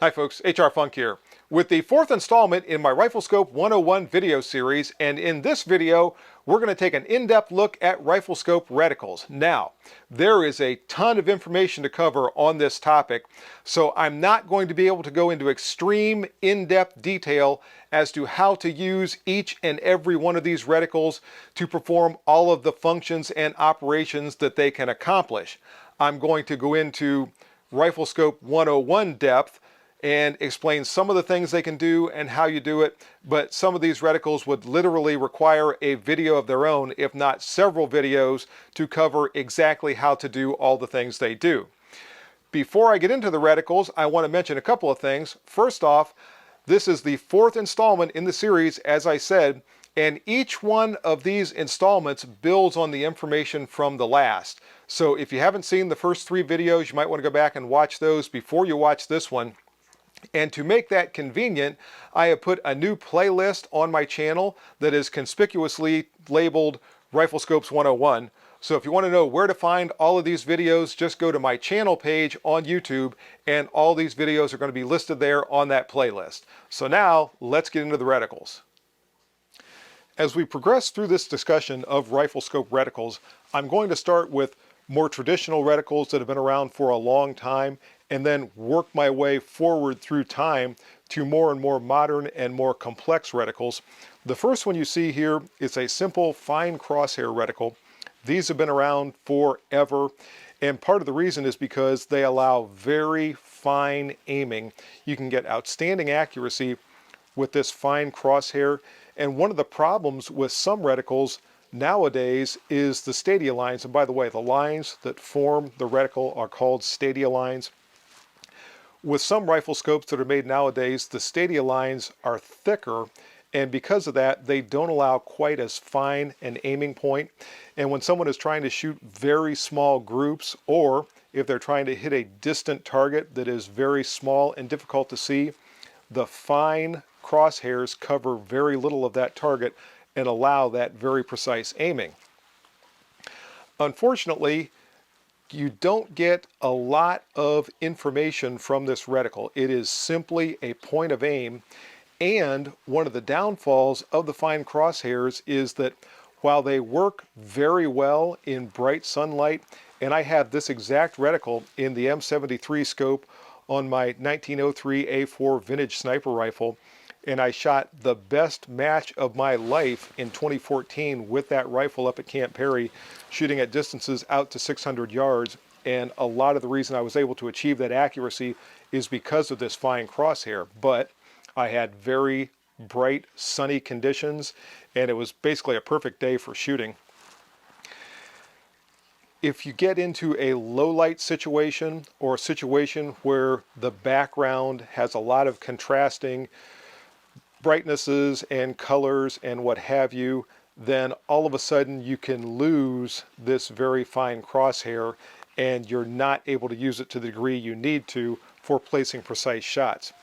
Hi folks, HR Funk here with the fourth installment in my Riflescope 101 video series, and in this video we're going to take an in-depth look at Riflescope reticles. Now, there is a ton of information to cover on this topic, so I'm not going to be able to go into extreme in-depth detail as to how to use each and every one of these reticles to perform all of the functions and operations that they can accomplish. I'm going to go into Riflescope 101 depth and explain some of the things they can do and how you do it, but some of these reticles would literally require a video of their own, if not several videos, to cover exactly how to do all the things they do. Before I get into the reticles, I want to mention a couple of things. First off, this is the fourth installment in the series, as I said, and each one of these installments builds on the information from the last. So if you haven't seen the first three videos, you might want to go back and watch those before you watch this one. And to make that convenient, I have put a new playlist on my channel that is conspicuously labeled Riflescopes 101. So if you want to know where to find all of these videos, just go to my channel page on YouTube, and all these videos are going to be listed there on that playlist. So now, let's get into the reticles. As we progress through this discussion of Riflescope reticles, I'm going to start with more traditional reticles that have been around for a long time, and then work my way forward through time to more and more modern and more complex reticles. The first one you see here is a simple fine crosshair reticle. These have been around forever, and part of the reason is because they allow very fine aiming. You can get outstanding accuracy with this fine crosshair, and one of the problems with some reticles nowadays is the stadia lines. And by the way, the lines that form the reticle are called stadia lines. With some Riflescopes that are made nowadays, the stadia lines are thicker, and because of that, they don't allow quite as fine an aiming point. And when someone is trying to shoot very small groups, or if they're trying to hit a distant target that is very small and difficult to see, the fine crosshairs cover very little of that target and allow that very precise aiming. Unfortunately, you don't get a lot of information from this reticle. It is simply a point of aim, and one of the downfalls of the fine crosshairs is that while they work very well in bright sunlight, and I have this exact reticle in the M73 scope on my 1903 A4 vintage sniper rifle, and I shot the best match of my life in 2014 with that rifle up at Camp Perry, shooting at distances out to 600 yards. And a lot of the reason I was able to achieve that accuracy is because of this fine crosshair. But I had very bright, sunny conditions, and it was basically a perfect day for shooting. If you get into a low light situation, or a situation where the background has a lot of contrasting brightnesses and colors and what have you, then all of a sudden you can lose this very fine crosshair, and you're not able to use it to the degree you need to for placing precise shots.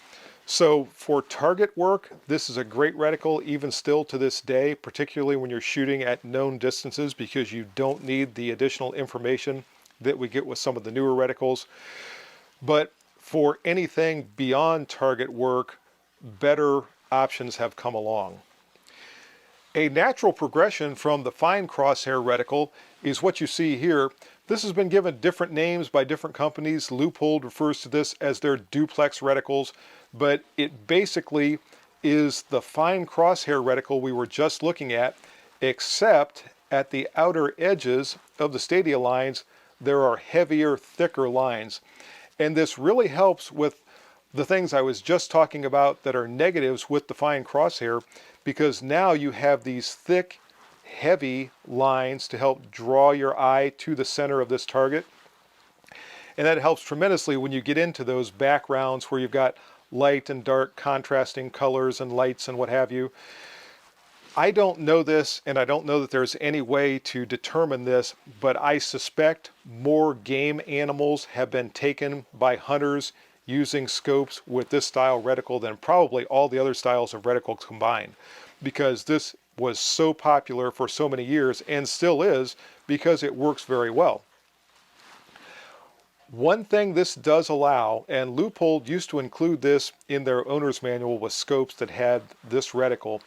So for target work, this is a great reticle even still to this day, particularly when you're shooting at known distances, because you don't need the additional information that we get with some of the newer reticles. But for anything beyond target work, better options have come along. A natural progression from the fine crosshair reticle is what you see here. This has been given different names by different companies. Leupold refers to this as their Duplex reticles, but it basically is the fine crosshair reticle we were just looking at, except at the outer edges of the stadia lines there are heavier, thicker lines. And this really helps with the things I was just talking about that are negatives with the fine crosshair, because now you have these thick, heavy lines to help draw your eye to the center of this target. And that helps tremendously when you get into those backgrounds where you've got light and dark contrasting colors and lights and what have you. I don't know this, and I don't know that there's any way to determine this, but I suspect more game animals have been taken by hunters using scopes with this style reticle than probably all the other styles of reticles combined, because this was so popular for so many years, and still is, because it works very well. One thing this does allow, and Leupold used to include this in their owner's manual with scopes that had this reticle,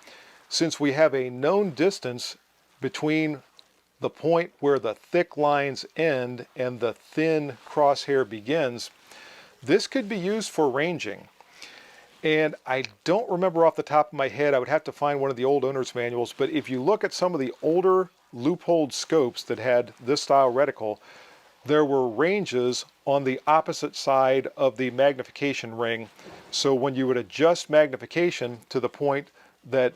since we have a known distance between the point where the thick lines end and the thin crosshair begins, this could be used for ranging. And I don't remember off the top of my head, I would have to find one of the old owner's manuals, but if you look at some of the older Leupold scopes that had this style reticle, there were ranges on the opposite side of the magnification ring. So when you would adjust magnification to the point that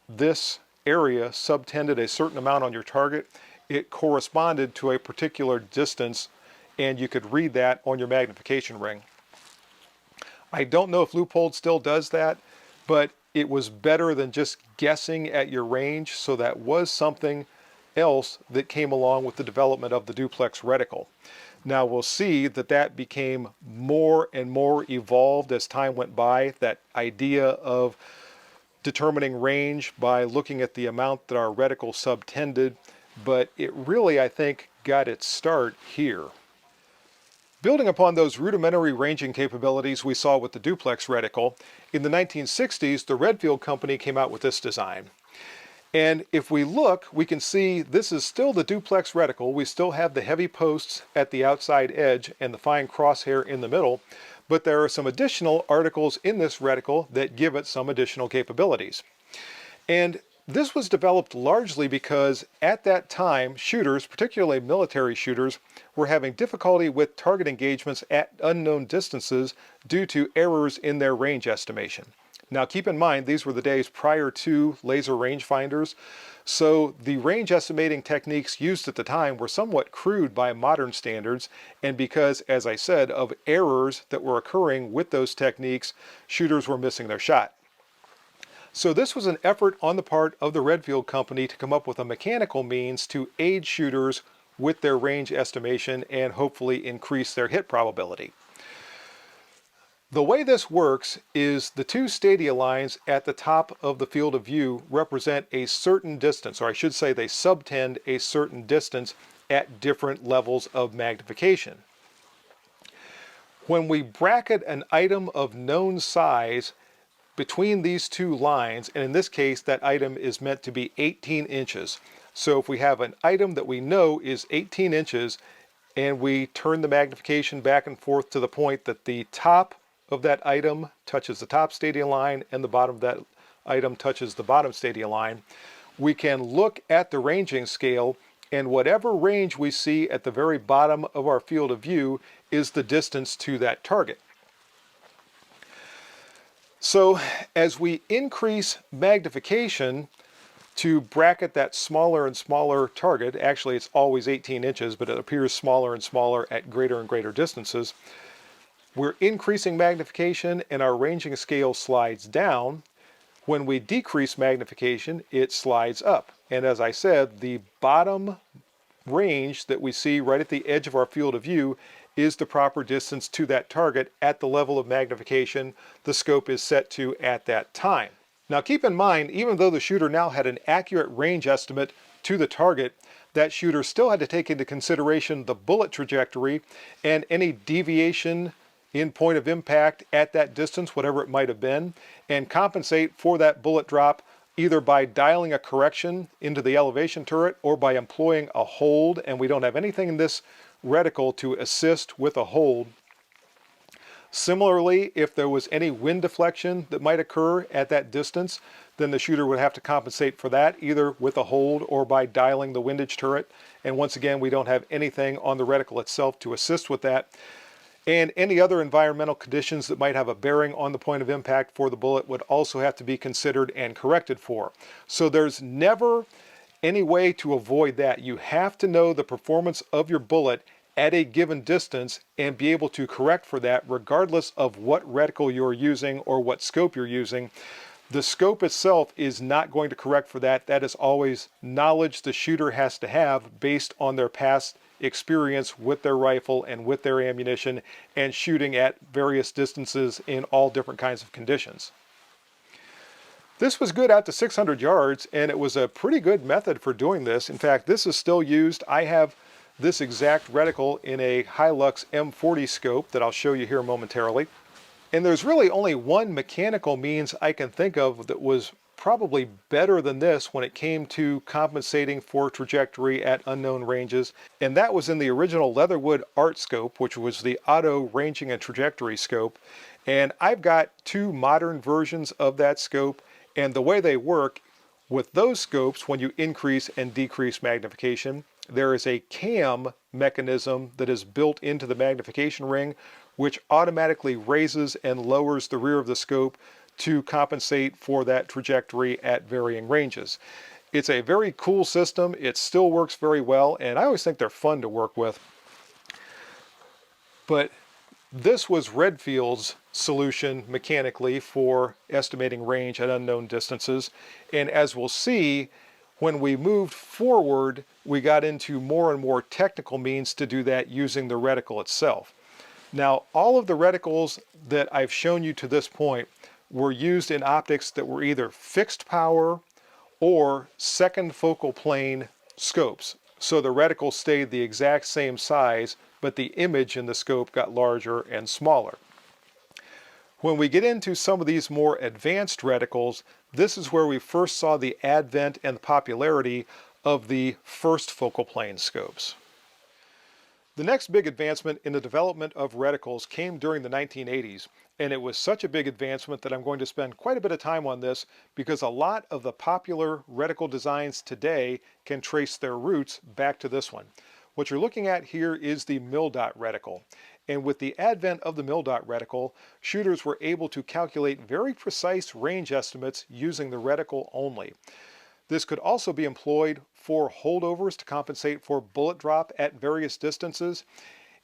this area subtended a certain amount on your target, it corresponded to a particular distance, and you could read that on your magnification ring. I don't know if Leupold still does that, but it was better than just guessing at your range, so that was something else that came along with the development of the Duplex reticle. Now we'll see that that became more and more evolved as time went by, that idea of determining range by looking at the amount that our reticle subtended, but it really, I think, got its start here. Building upon those rudimentary ranging capabilities we saw with the Duplex reticle, in the 1960s, the Redfield company came out with this design. And if we look, we can see this is still the Duplex reticle. We still have the heavy posts at the outside edge and the fine crosshair in the middle, but there are some additional articles in this reticle that give it some additional capabilities. And this was developed largely because at that time, shooters, particularly military shooters, were having difficulty with target engagements at unknown distances due to errors in their range estimation. Now keep in mind, these were the days prior to laser rangefinders, so the range estimating techniques used at the time were somewhat crude by modern standards, and because, as I said, of errors that were occurring with those techniques, shooters were missing their shot. So this was an effort on the part of the Redfield company to come up with a mechanical means to aid shooters with their range estimation and hopefully increase their hit probability. The way this works is the two stadia lines at the top of the field of view represent a certain distance, or I should say they subtend a certain distance at different levels of magnification. When we bracket an item of known size between these two lines, and in this case that item is meant to be 18 inches. So if we have an item that we know is 18 inches and we turn the magnification back and forth to the point that the top of that item touches the top stadia line and the bottom of that item touches the bottom stadia line, we can look at the ranging scale, and whatever range we see at the very bottom of our field of view is the distance to that target. So as we increase magnification to bracket that smaller and smaller target, actually it's always 18 inches, but it appears smaller and smaller at greater and greater distances, we're increasing magnification and our ranging scale slides down. When we decrease magnification, it slides up. And as I said, the bottom range that we see right at the edge of our field of view is the proper distance to that target at the level of magnification the scope is set to at that time. Now keep in mind, even though the shooter now had an accurate range estimate to the target, that shooter still had to take into consideration the bullet trajectory and any deviation in point of impact at that distance, whatever it might have been, and compensate for that bullet drop either by dialing a correction into the elevation turret or by employing a hold, and we don't have anything in this reticle to assist with a hold. Similarly, if there was any wind deflection that might occur at that distance, then the shooter would have to compensate for that either with a hold or by dialing the windage turret. And once again, we don't have anything on the reticle itself to assist with that. And any other environmental conditions that might have a bearing on the point of impact for the bullet would also have to be considered and corrected for. So there's never any way to avoid that. You have to know the performance of your bullet at a given distance and be able to correct for that regardless of what reticle you're using or what scope you're using. The scope itself is not going to correct for that. That is always knowledge the shooter has to have based on their past experience with their rifle and with their ammunition and shooting at various distances in all different kinds of conditions. This was good out to 600 yards, and it was a pretty good method for doing this. In fact, this is still used. I have this exact reticle in a Hilux M40 scope that I'll show you here momentarily. And there's really only one mechanical means I can think of that was probably better than this when it came to compensating for trajectory at unknown ranges, and that was in the original Leatherwood Art scope, which was the auto ranging and trajectory scope. And I've got two modern versions of that scope, and the way they work with those scopes, when you increase and decrease magnification, there is a cam mechanism that is built into the magnification ring, which automatically raises and lowers the rear of the scope to compensate for that trajectory at varying ranges. It's a very cool system. It still works very well, and I always think they're fun to work with. But this was Redfield's solution mechanically for estimating range at unknown distances. And as we'll see, when we moved forward, we got into more and more technical means to do that using the reticle itself. Now, all of the reticles that I've shown you to this point were used in optics that were either fixed power or second focal plane scopes. So the reticle stayed the exact same size, but the image in the scope got larger and smaller. When we get into some of these more advanced reticles, this is where we first saw the advent and the popularity of the first focal plane scopes. The next big advancement in the development of reticles came during the 1980s, and it was such a big advancement that I'm going to spend quite a bit of time on this because a lot of the popular reticle designs today can trace their roots back to this one. What you're looking at here is the mil-dot reticle, and with the advent of the mil-dot reticle, shooters were able to calculate very precise range estimates using the reticle only. This could also be employed for holdovers to compensate for bullet drop at various distances.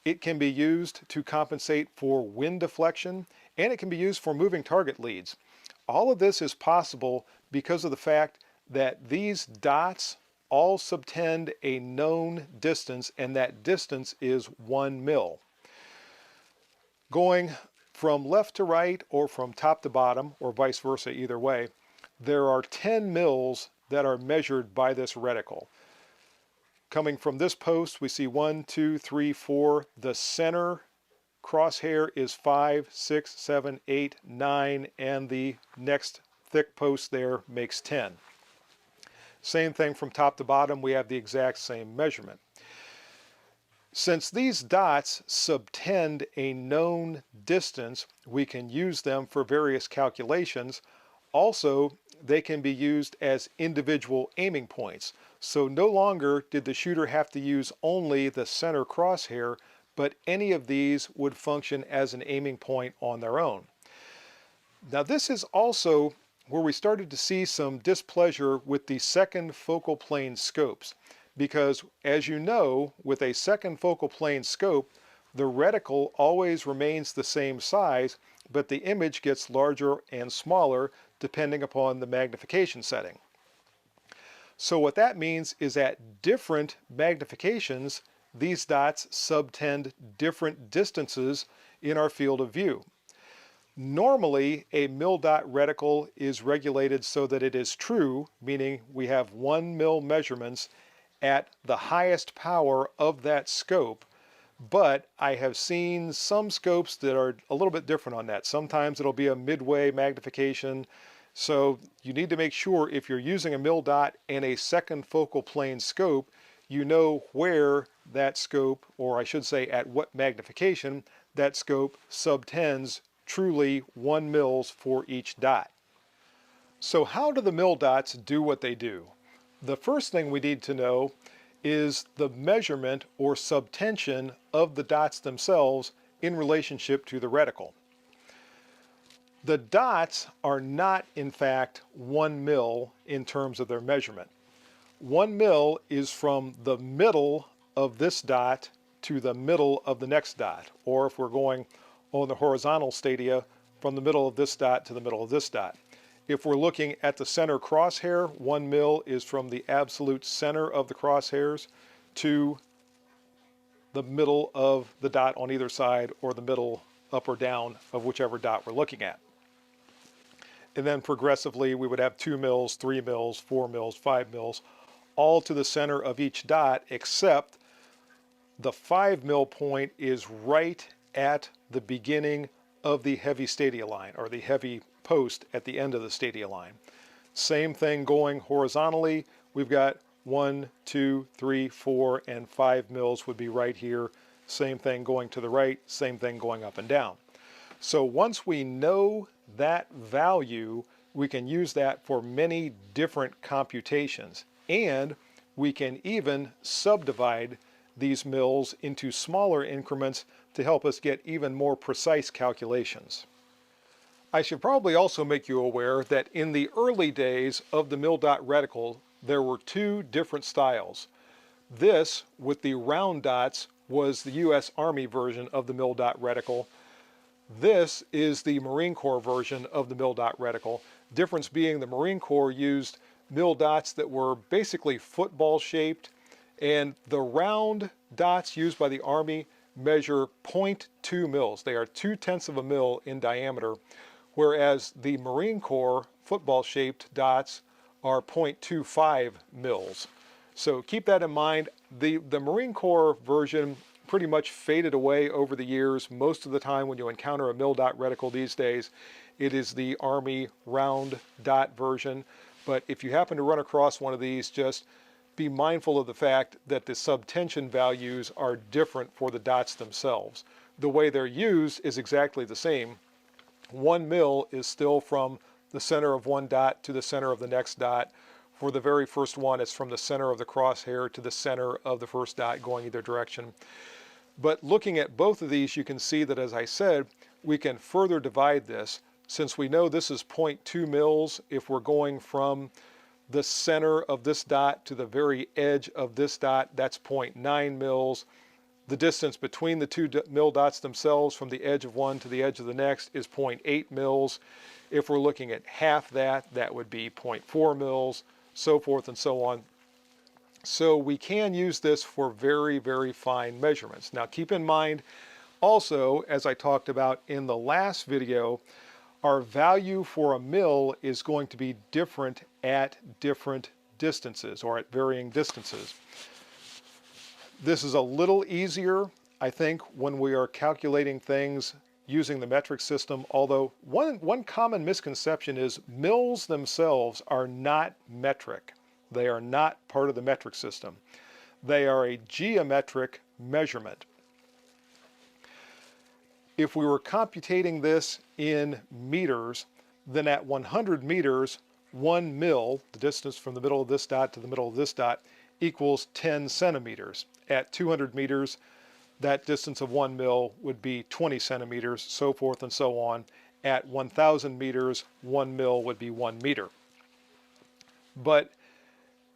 It can be used to compensate for wind deflection, and it can be used for moving target leads. All of this is possible because of the fact that these dots all subtend a known distance, and that distance is 1 mil. Going from left to right or from top to bottom, or vice versa, either way, there are 10 mils that are measured by this reticle. Coming from this post, we see 1, 2, 3, 4. The center crosshair is 5, 6, 7, 8, 9, and the next thick post there makes 10. Same thing from top to bottom, we have the exact same measurement. Since these dots subtend a known distance, we can use them for various calculations. Also, they can be used as individual aiming points. So no longer did the shooter have to use only the center crosshair, but any of these would function as an aiming point on their own. Now this is also where we started to see some displeasure with the second focal plane scopes, because as you know, with a second focal plane scope, the reticle always remains the same size, but the image gets larger and smaller depending upon the magnification setting. So what that means is at different magnifications, these dots subtend different distances in our field of view. Normally, a mil-dot reticle is regulated so that it is true, meaning we have 1 mil measurements at the highest power of that scope, but I have seen some scopes that are a little bit different on that. Sometimes it'll be a midway magnification, so you need to make sure if you're using a mil-dot and a second focal plane scope, you know where that scope, or I should say at what magnification, that scope subtends truly 1 mils for each dot. So how do the mil-dots do what they do? The first thing we need to know is the measurement or subtension of the dots themselves in relationship to the reticle. The dots are not, in fact, 1 mil in terms of their measurement. 1 mil is from the middle of this dot to the middle of the next dot, or if we're going on the horizontal stadia, from the middle of this dot to the middle of this dot. If we're looking at the center crosshair, 1 mil is from the absolute center of the crosshairs to the middle of the dot on either side, or the middle up or down of whichever dot we're looking at. And then progressively we would have 2 mils, 3 mils, 4 mils, 5 mils, all to the center of each dot, except The 5 mil point is right at the beginning of the heavy stadia line, or the heavy post at the end of the stadia line. Same thing going horizontally. We've got 1, 2, 3, 4, and 5 mils would be right here. Same thing going to the right, same thing going up and down. So once we know that value, we can use that for many different computations. And we can even subdivide these mils into smaller increments to help us get even more precise calculations. I should probably also make you aware that in the early days of the mil dot reticle, there were two different styles. This, with the round dots, was the U.S. Army version of the mil dot reticle. This is the Marine Corps version of the mil dot reticle. Difference being the Marine Corps used mil dots that were basically football shaped, and the round dots used by the Army measure 0.2 mils. They are 0.2 of a mil in diameter, whereas the Marine Corps football shaped dots are 0.25 mils. So keep that in mind. The Marine Corps version pretty much faded away over the years. Most of the time when you encounter a mil dot reticle these days, it is the Army round dot version. But if you happen to run across one of these, just be mindful of the fact that the subtension values are different for the dots themselves. The way they're used is exactly the same. 1 mil is still from the center of one dot to the center of the next dot. For the very first one, it's from the center of the crosshair to the center of the first dot going either direction. But looking at both of these, you can see that, as I said, we can further divide this. Since we know this is 0.2 mils, if we're going from the center of this dot to the very edge of this dot, that's 0.9 mils. The distance between the two mil dots themselves from the edge of one to the edge of the next is 0.8 mils. If we're looking at half that, that would be 0.4 mils, so forth and so on. So we can use this for very, very fine measurements. Now keep in mind also, as I talked about in the last video, our value for a mil is going to be different at different distances, or at varying distances. This is a little easier, I think, when we are calculating things using the metric system, although one common misconception is mils themselves are not metric. They are not part of the metric system. They are a geometric measurement. If we were computing this in meters, then at 100 meters, 1 mil, the distance from the middle of this dot to the middle of this dot, equals 10 centimeters. At 200 meters, that distance of 1 mil would be 20 centimeters, so forth and so on. At 1,000 meters, 1 mil would be 1 meter. But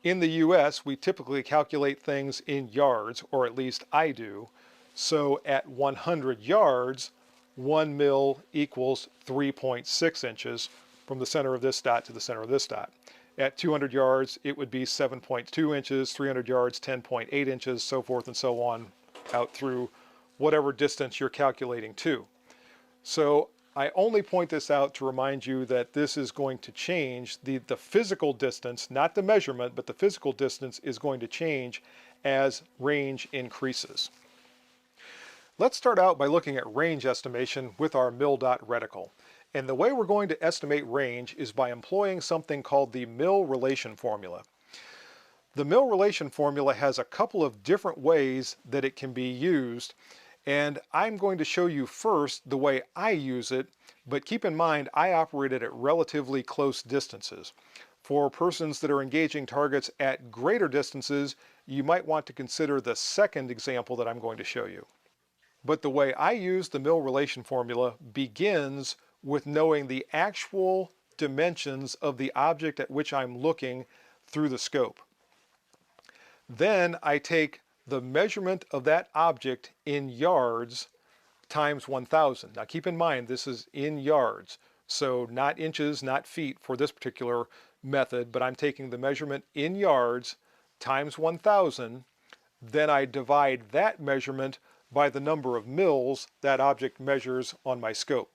in the US, we typically calculate things in yards, or at least I do. So at 100 yards, 1 mil equals 3.6 inches from the center of this dot to the center of this dot. At 200 yards, it would be 7.2 inches, 300 yards, 10.8 inches, so forth and so on, out through whatever distance you're calculating to. So I only point this out to remind you that this is going to change. The physical distance, not the measurement, but the physical distance is going to change as range increases. Let's start out by looking at range estimation with our mil dot reticle. And the way we're going to estimate range is by employing something called the Mill relation formula. The Mill relation formula has a couple of different ways that it can be used, and I'm going to show you first the way I use it, but keep in mind I operate it at relatively close distances. For persons that are engaging targets at greater distances, you might want to consider the second example that I'm going to show you. But the way I use the Mill relation formula begins with knowing the actual dimensions of the object at which I'm looking through the scope. Then I take the measurement of that object in yards times 1,000. Now keep in mind this is in yards, so not inches, not feet for this particular method, but I'm taking the measurement in yards times 1,000. Then I divide that measurement by the number of mils that object measures on my scope.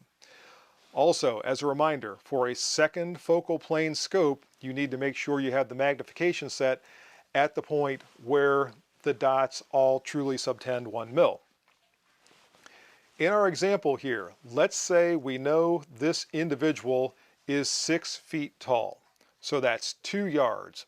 Also, as a reminder, for a second focal plane scope, you need to make sure you have the magnification set at the point where the dots all truly subtend 1 mil. In our example here, let's say we know this individual is 6 feet tall. So that's 2 yards.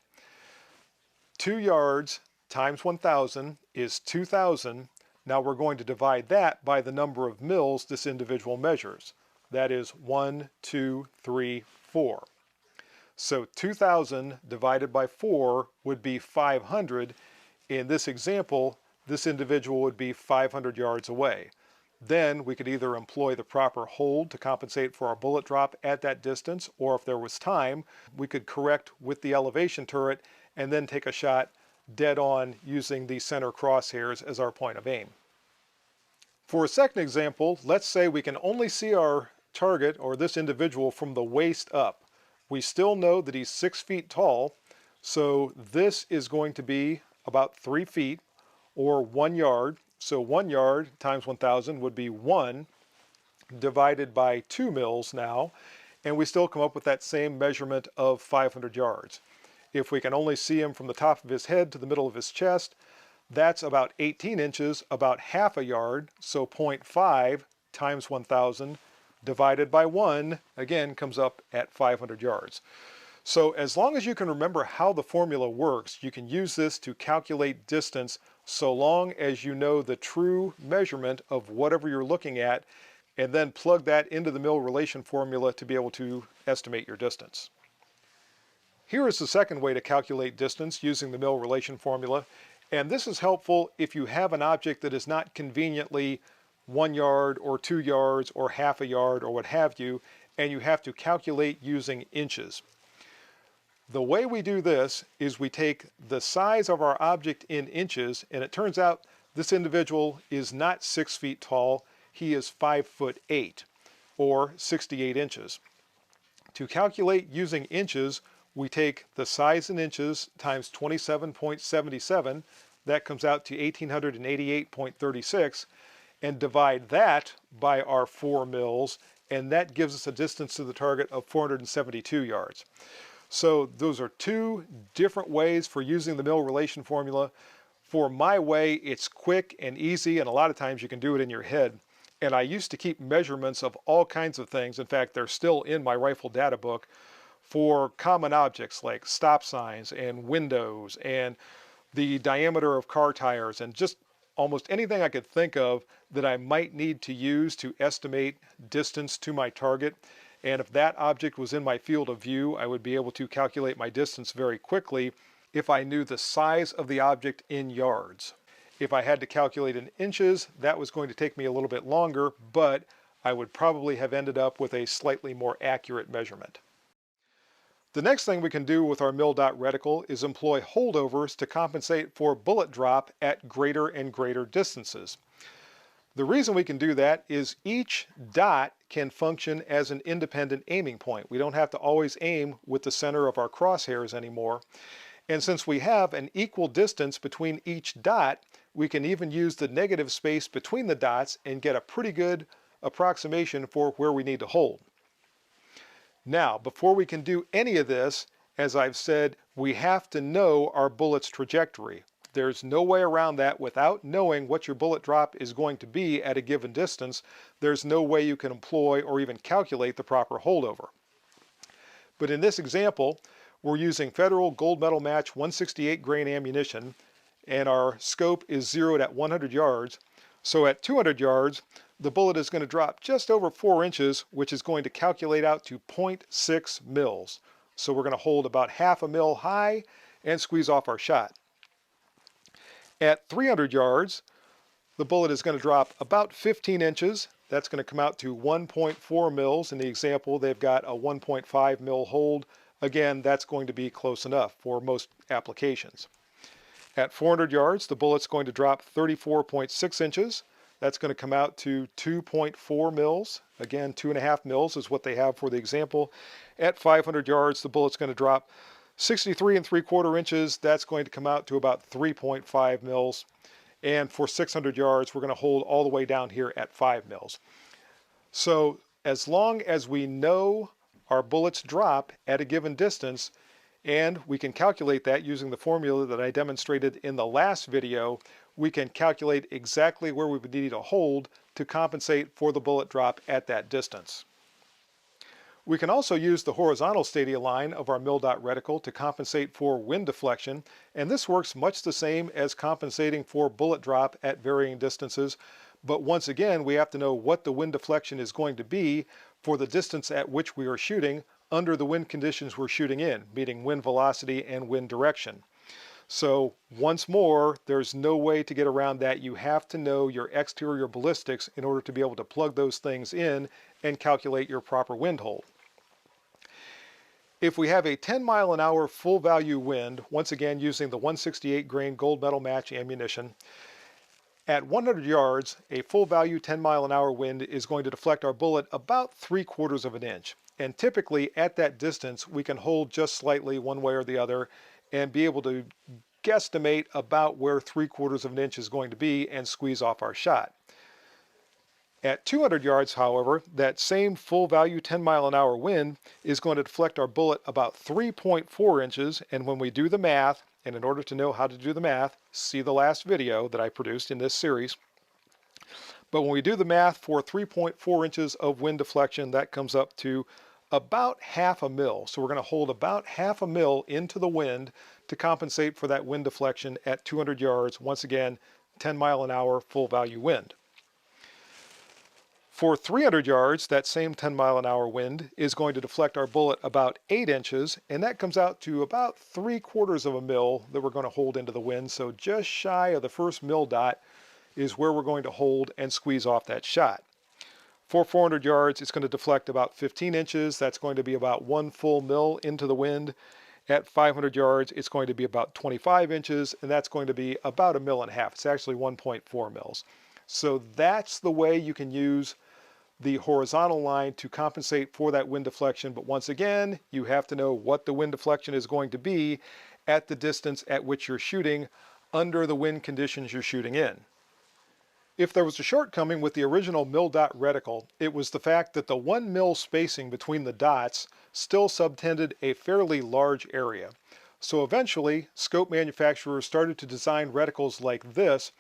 2 yards times 1,000 is 2,000. Now we're going to divide that by the number of mils this individual measures. That is 1, 2, 3, 4. So 2,000 divided by 4 would be 500. In this example, this individual would be 500 yards away. Then we could either employ the proper hold to compensate for our bullet drop at that distance, or if there was time, we could correct with the elevation turret and then take a shot dead on using the center crosshairs as our point of aim. For a second example, let's say we can only see our target or this individual from the waist up. We still know that he's 6 feet tall, so this is going to be about 3 feet or 1 yard. So 1 yard times 1,000 would be 1 divided by 2 mils now, and we still come up with that same measurement of 500 yards. If we can only see him from the top of his head to the middle of his chest, that's about 18 inches, about half a yard, so 0.5 times 1,000 divided by 1, again, comes up at 500 yards. So as long as you can remember how the formula works, you can use this to calculate distance so long as you know the true measurement of whatever you're looking at, and then plug that into the mil relation formula to be able to estimate your distance. Here is the second way to calculate distance using the mil relation formula, and this is helpful if you have an object that is not conveniently 1 yard or 2 yards or half a yard or what have you, and you have to calculate using inches. The way we do this is we take the size of our object in inches, and it turns out this individual is not 6 feet tall, he is 5'8", or 68 inches. To calculate using inches, we take the size in inches times 27.77, that comes out to 1888.36, and divide that by our 4 mils, and that gives us a distance to the target of 472 yards. So those are two different ways for using the mil relation formula. For my way, it's quick and easy, and a lot of times you can do it in your head. And I used to keep measurements of all kinds of things. In fact, they're still in my rifle data book for common objects like stop signs and windows and the diameter of car tires and just almost anything I could think of that I might need to use to estimate distance to my target. And if that object was in my field of view, I would be able to calculate my distance very quickly if I knew the size of the object in yards. If I had to calculate in inches, that was going to take me a little bit longer, but I would probably have ended up with a slightly more accurate measurement. The next thing we can do with our mil.dot reticle is employ holdovers to compensate for bullet drop at greater and greater distances. The reason we can do that is each dot can function as an independent aiming point. We don't have to always aim with the center of our crosshairs anymore. And since we have an equal distance between each dot, we can even use the negative space between the dots and get a pretty good approximation for where we need to hold. Now, before we can do any of this, as I've said, we have to know our bullet's trajectory. There's no way around that without knowing what your bullet drop is going to be at a given distance. There's no way you can employ or even calculate the proper holdover. But in this example, we're using Federal Gold Medal Match 168 grain ammunition, and our scope is zeroed at 100 yards. So at 200 yards, the bullet is going to drop just over 4 inches, which is going to calculate out to 0.6 mils. So we're going to hold about half a mil high and squeeze off our shot. At 300 yards, the bullet is going to drop about 15 inches. That's going to come out to 1.4 mils. In the example, they've got a 1.5 mil hold. Again, that's going to be close enough for most applications. At 400 yards, the bullet's going to drop 34.6 inches. That's going to come out to 2.4 mils. Again, 2.5 mils is what they have for the example. At 500 yards, the bullet's going to drop 63 3/4 inches. That's going to come out to about 3.5 mils. And for 600 yards, we're going to hold all the way down here at 5 mils. So as long as we know our bullets drop at a given distance, And we can calculate that using the formula that I demonstrated in the last video. We can calculate exactly where we would need to hold to compensate for the bullet drop at that distance. We can also use the horizontal stadia line of our mil-dot reticle to compensate for wind deflection, and this works much the same as compensating for bullet drop at varying distances. But once again, we have to know what the wind deflection is going to be for the distance at which we are shooting under the wind conditions we're shooting in, meaning wind velocity and wind direction. So once more, there's no way to get around that. You have to know your exterior ballistics in order to be able to plug those things in and calculate your proper wind hold. If we have a 10-mile-an-hour full value wind, once again using the 168 grain gold metal match ammunition, at 100 yards, a full value 10-mile-an-hour wind is going to deflect our bullet about 3/4 of an inch. And typically at that distance, we can hold just slightly one way or the other and be able to guesstimate about where 3/4 of an inch is going to be and squeeze off our shot. At 200 yards, however, that same full value 10-mile-an-hour wind is going to deflect our bullet about 3.4 inches, and when we do the math, and in order to know how to do the math, see the last video that I produced in this series. But when we do the math for 3.4 inches of wind deflection, that comes up to about 1/2 mil. So we're going to hold about 1/2 mil into the wind to compensate for that wind deflection at 200 yards. Once again, 10-mile-an-hour full value wind. For 300 yards, that same 10-mile-an-hour wind is going to deflect our bullet about 8 inches, and that comes out to about 3/4 of a mil that we're going to hold into the wind. So just shy of the first mil dot is where we're going to hold and squeeze off that shot. For 400 yards, it's going to deflect about 15 inches. That's going to be about 1 full mil into the wind. At 500 yards, it's going to be about 25 inches, and that's going to be about 1.5 mils. It's actually 1.4 mils. So that's the way you can use the horizontal line to compensate for that wind deflection. But once again, you have to know what the wind deflection is going to be at the distance at which you're shooting under the wind conditions you're shooting in. If there was a shortcoming with the original mil-dot reticle, it was the fact that the 1 mil spacing between the dots still subtended a fairly large area. So eventually, scope manufacturers started to design reticles like this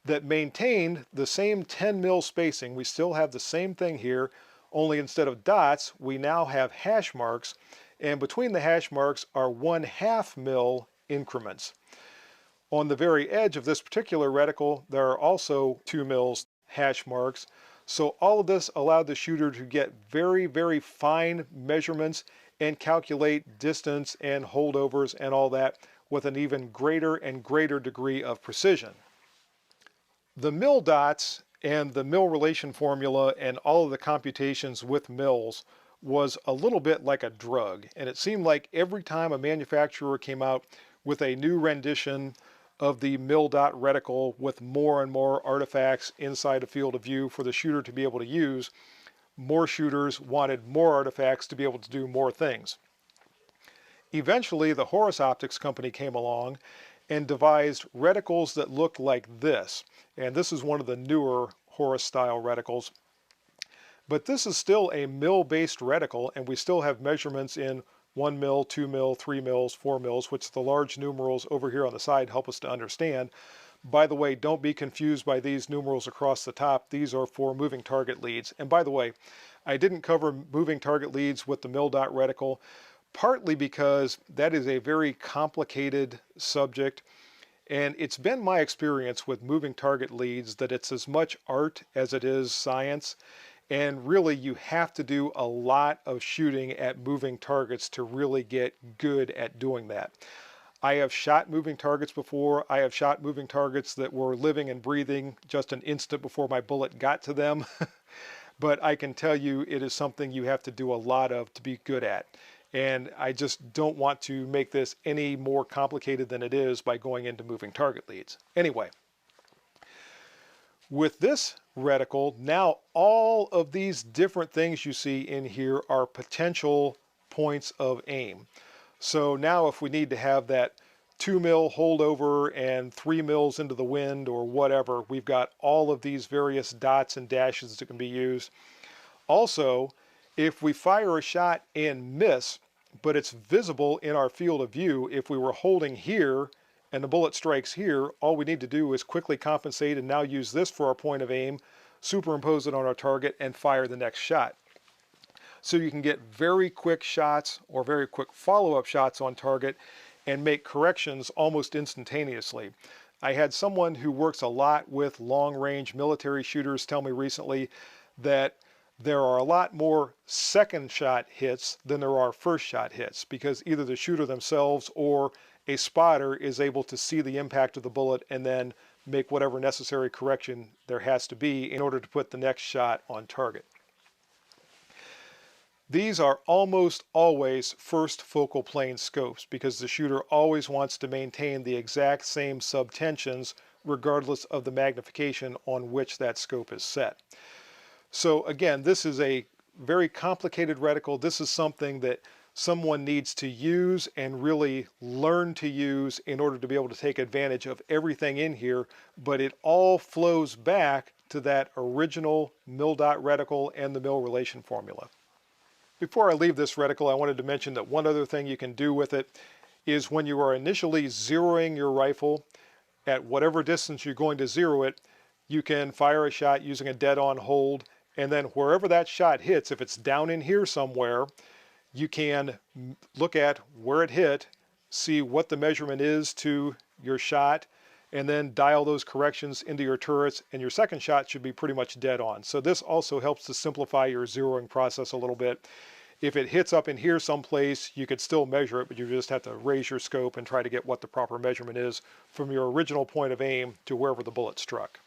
that maintained the same 10 mil spacing. We still have the same thing here, only instead of dots, we now have hash marks, and between the hash marks are 1/2 mil increments. On the very edge of this particular reticle, there are also 2 mils hash marks. So all of this allowed the shooter to get very, very fine measurements and calculate distance and holdovers and all that with an even greater and greater degree of precision. The mil dots and the mil relation formula and all of the computations with mils was a little bit like a drug, and it seemed like every time a manufacturer came out with a new rendition of the mil-dot reticle with more and more artifacts inside a field of view for the shooter to be able to use, more shooters wanted more artifacts to be able to do more things. Eventually, the Horus Optics company came along and devised reticles that looked like this. And this is one of the newer Horus style reticles. But this is still a mil-based reticle, and we still have measurements in 1 mil, 2 mil, 3 mils, 4 mils, which the large numerals over here on the side help us to understand. By the way, don't be confused by these numerals across the top. These are for moving target leads. And by the way, I didn't cover moving target leads with the mil-dot reticle, partly because that is a very complicated subject. And it's been my experience with moving target leads that it's as much art as it is science. And really, you have to do a lot of shooting at moving targets to really get good at doing that. I have shot moving targets before. I have shot moving targets that were living and breathing just an instant before my bullet got to them. But I can tell you it is something you have to do a lot of to be good at. And I just don't want to make this any more complicated than it is by going into moving target leads. Anyway, with this reticle, now all of these different things you see in here are potential points of aim. So now if we need to have that 2 mil holdover and 3 mils into the wind or whatever, we've got all of these various dots and dashes that can be used. Also, if we fire a shot and miss, but it's visible in our field of view. If we were holding here and the bullet strikes here, all we need to do is quickly compensate and now use this for our point of aim, superimpose it on our target, and fire the next shot. So you can get very quick shots or very quick follow-up shots on target and make corrections almost instantaneously. I had someone who works a lot with long-range military shooters tell me recently that there are a lot more second shot hits than there are first shot hits, because either the shooter themselves or a spotter is able to see the impact of the bullet and then make whatever necessary correction there has to be in order to put the next shot on target. These are almost always first focal plane scopes because the shooter always wants to maintain the exact same subtensions regardless of the magnification on which that scope is set. So again, this is a very complicated reticle. This is something that someone needs to use and really learn to use in order to be able to take advantage of everything in here, but it all flows back to that original mil-dot reticle and the mil relation formula. Before I leave this reticle, I wanted to mention that one other thing you can do with it is when you are initially zeroing your rifle, at whatever distance you're going to zero it, you can fire a shot using a dead-on hold, and then wherever that shot hits, if it's down in here somewhere, you can look at where it hit, see what the measurement is to your shot, and then dial those corrections into your turrets, and your second shot should be pretty much dead on. So this also helps to simplify your zeroing process a little bit. If it hits up in here someplace, you could still measure it, but you just have to raise your scope and try to get what the proper measurement is from your original point of aim to wherever the bullet struck.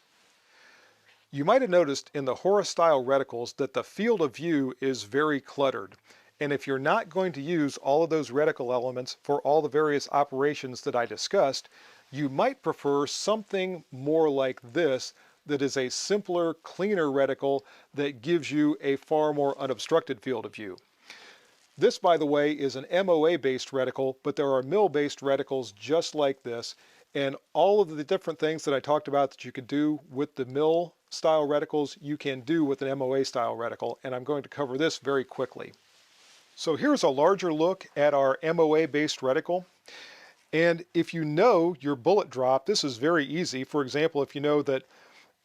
You might have noticed in the Horus style reticles that the field of view is very cluttered. And if you're not going to use all of those reticle elements for all the various operations that I discussed, you might prefer something more like this that is a simpler, cleaner reticle that gives you a far more unobstructed field of view. This, by the way, is an MOA-based reticle, but there are mil-based reticles just like this, and all of the different things that I talked about that you could do with the mil-style reticles, you can do with an MOA-style reticle, and I'm going to cover this very quickly. So here's a larger look at our MOA-based reticle. And if you know your bullet drop, this is very easy. For example, if you know that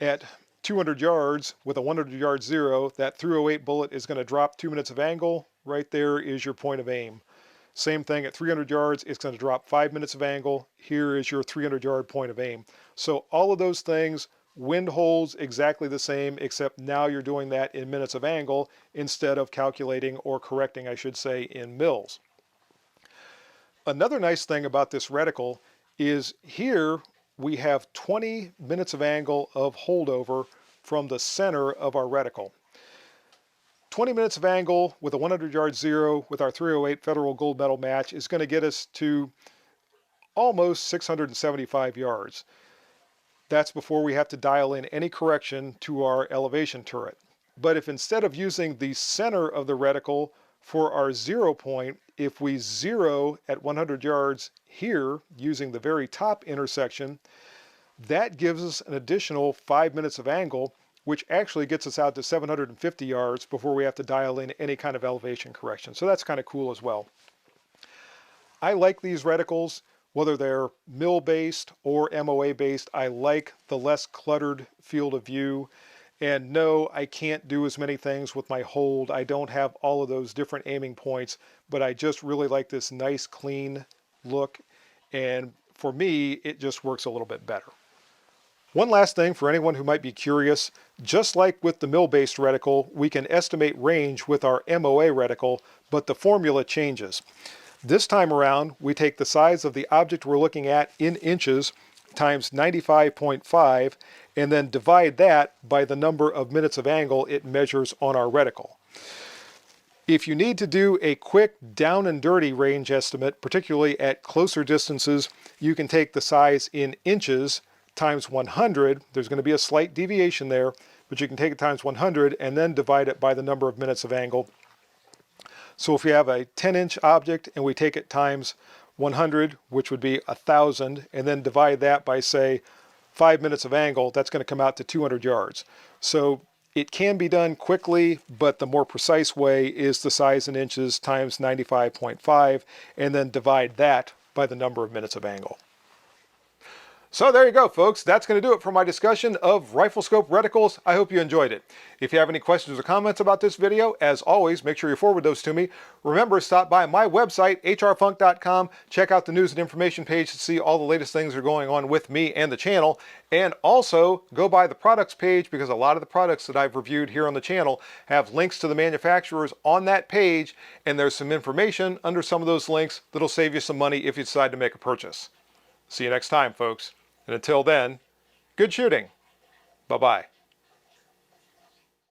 at 200 yards with a 100 yard zero, that 308 bullet is going to drop 2 minutes of angle, right there is your point of aim. Same thing at 300 yards, it's going to drop 5 minutes of angle. Here is your 300 yard point of aim. So all of those things, wind holds exactly the same, except now you're doing that in minutes of angle instead of calculating, or correcting, I should say, in mils. Another nice thing about this reticle is here we have 20 minutes of angle of holdover from the center of our reticle. 20 minutes of angle with a 100 yard zero with our 308 Federal Gold Medal match is going to get us to almost 675 yards. That's before we have to dial in any correction to our elevation turret. But if instead of using the center of the reticle for our 0 point, if we zero at 100 yards here using the very top intersection, that gives us an additional 5 minutes of angle, which actually gets us out to 750 yards before we have to dial in any kind of elevation correction. So that's kind of cool as well. I like these reticles, whether they're mil-based or MOA-based. I like the less cluttered field of view. And no, I can't do as many things with my hold. I don't have all of those different aiming points, but I just really like this nice, clean look. And for me, it just works a little bit better. One last thing for anyone who might be curious, just like with the mil-based reticle, we can estimate range with our MOA reticle, but the formula changes. This time around, we take the size of the object we're looking at in inches times 95.5 and then divide that by the number of minutes of angle it measures on our reticle. If you need to do a quick down and dirty range estimate, particularly at closer distances, you can take the size in inches times 100. There's going to be a slight deviation there, but you can take it times 100 and then divide it by the number of minutes of angle. So if we have a 10-inch object and we take it times 100, which would be 1,000, and then divide that by, say, 5 minutes of angle, that's going to come out to 200 yards. So It can be done quickly, but the more precise way is the size in inches times 95.5, and then divide that by the number of minutes of angle. So there you go, folks. That's going to do it for my discussion of Riflescope reticles. I hope you enjoyed it. If you have any questions or comments about this video, as always, make sure you forward those to me. Remember, stop by my website, hrfunk.com. Check out the news and information page to see all the latest things that are going on with me and the channel. And also, go by the products page, because a lot of the products that I've reviewed here on the channel have links to the manufacturers on that page, and there's some information under some of those links that'll save you some money if you decide to make a purchase. See you next time, folks. And until then, good shooting. Bye-bye.